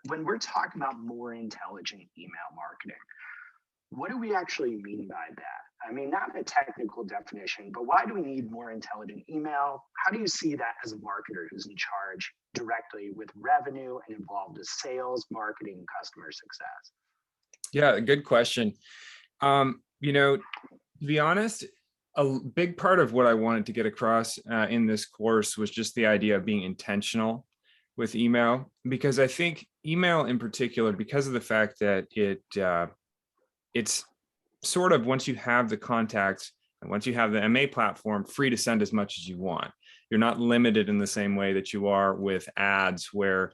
when we're talking about more intelligent email marketing, what do we actually mean by that? I mean, not a technical definition, but why do we need more intelligent email? How do you see that as a marketer who's in charge directly with revenue and involved with sales, marketing, customer success? Yeah, good question. To be honest, a big part of what I wanted to get across in this course was just the idea of being intentional with email, because I think email in particular, because of the fact that it's sort of, once you have the contacts and once you have the MA platform, free to send as much as you want. You're not limited in the same way that you are with ads, where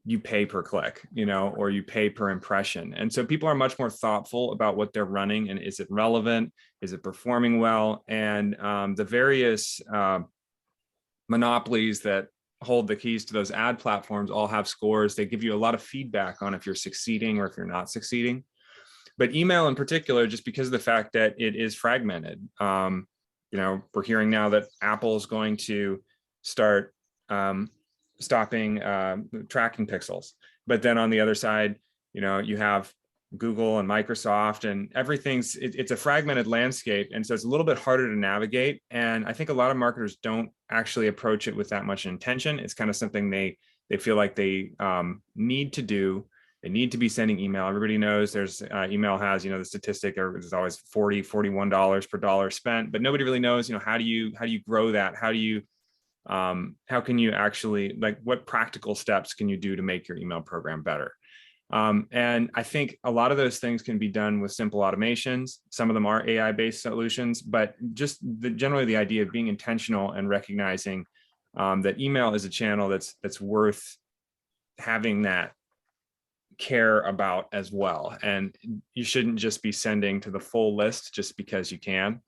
you pay per click, or you pay per impression. And so people are much more thoughtful about what they're running, and is it relevant? Is it performing well? And the various monopolies that hold the keys to those ad platforms all have scores. They give you a lot of feedback on if you're succeeding or if you're not succeeding. But email in particular, just because of the fact that it is fragmented, we're hearing now that Apple is going to start stopping tracking pixels. But then on the other side, you have Google and Microsoft, and it's a fragmented landscape. And so it's a little bit harder to navigate. And I think a lot of marketers don't actually approach it with that much intention. It's kind of something they feel like they need to do. They need to be sending email. Everybody knows there's email has, the statistic, or there's always $41 per dollar spent, but nobody really knows, how do you grow that? How can you actually, what practical steps can you do to make your email program better? And I think a lot of those things can be done with simple automations. Some of them are AI-based solutions, but just generally the idea of being intentional and recognizing that email is a channel that's worth having that care about as well. And you shouldn't just be sending to the full list just because you can.